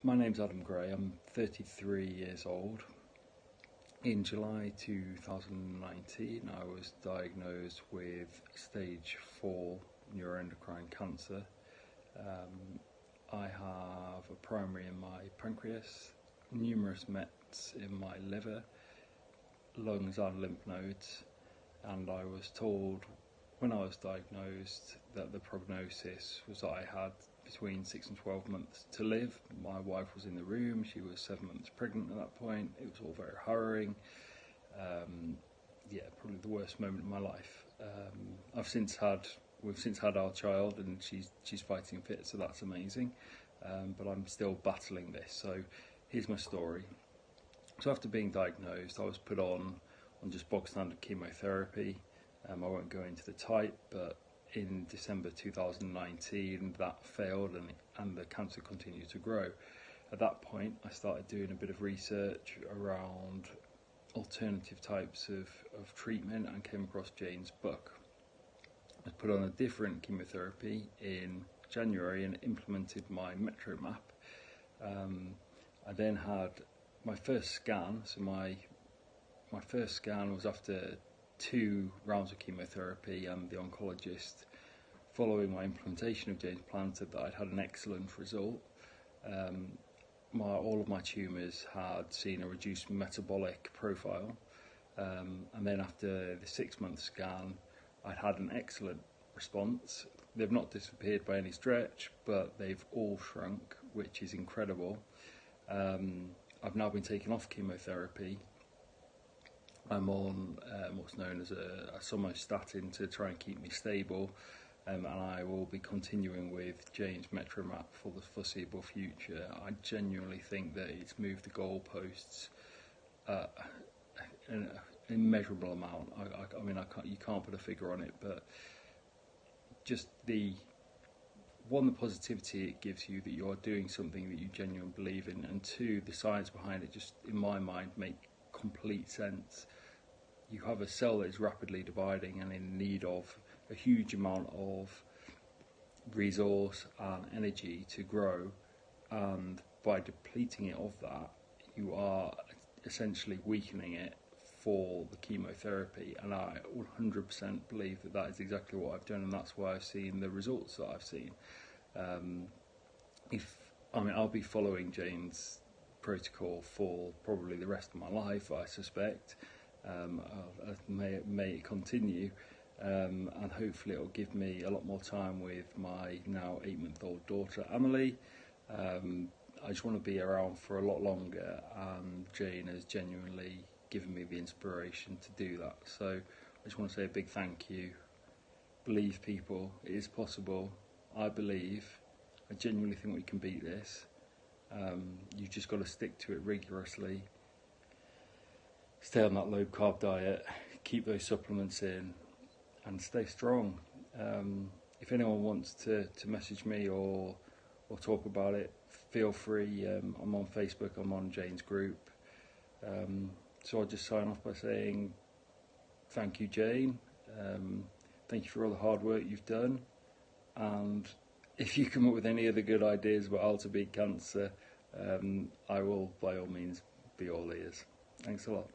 My name's Adam Gray. I'm 33 years old. In July 2019, I was diagnosed with stage 4 neuroendocrine cancer. I have a primary in my pancreas, numerous mets in my liver, lungs and lymph nodes, and I was told when I was diagnosed that the prognosis was that I had between 6 and 12 months to live. My wife was in the room, she was 7 months pregnant at that point. It was all very harrowing. Probably the worst moment of my life. We've since had our child, and she's fighting fit, so that's amazing. But I'm still battling this. So here's my story. So after being diagnosed, I was put on just bog standard chemotherapy. I won't go into the type, but in December 2019 that failed and the cancer continued to grow. At that point I started doing a bit of research around alternative types of treatment and came across Jane's book. I was put on a different chemotherapy in January and implemented my Metro map. I then had my first scan, so my first scan was after 2 rounds of chemotherapy, and the oncologist, following my implementation of Jane's plan, said that I'd had an excellent result. All of my tumours had seen a reduced metabolic profile, and then after the 6-month scan I'd had an excellent response. They've not disappeared by any stretch, but they've all shrunk, which is incredible. I've now been taken off chemotherapy. I'm on what's known as a somatostatin to try and keep me stable, and I will be continuing with Jane's Metro map for the foreseeable future. I genuinely think that it's moved the goalposts an immeasurable amount. You can't put a figure on it, but just the positivity it gives you that you are doing something that you genuinely believe in, and 2, the science behind it just, in my mind, make complete sense. You have a cell that is rapidly dividing and in need of a huge amount of resource and energy to grow, and by depleting it of that, you are essentially weakening it for the chemotherapy, and I 100% believe that that is exactly what I've done, and that's why I've seen the results that I've seen. I'll be following Jane's protocol for probably the rest of my life, I suspect. May it continue, and hopefully it'll give me a lot more time with my now 8-month-old daughter Emily. I just want to be around for a lot longer, and Jane has genuinely given me the inspiration to do that. So I just want to say a big thank you. Believe, people, it is possible. I believe. I genuinely think we can beat this. You've just got to stick to it rigorously, stay on that low carb diet, keep those supplements in, and stay strong. If anyone wants to message me or talk about it, feel free. I'm on Facebook, I'm on Jane's group. So I'll just sign off by saying thank you, Jane. Thank you for all the hard work you've done, and if you come up with any other good ideas about how to beat cancer, I will by all means be all ears. Thanks a lot.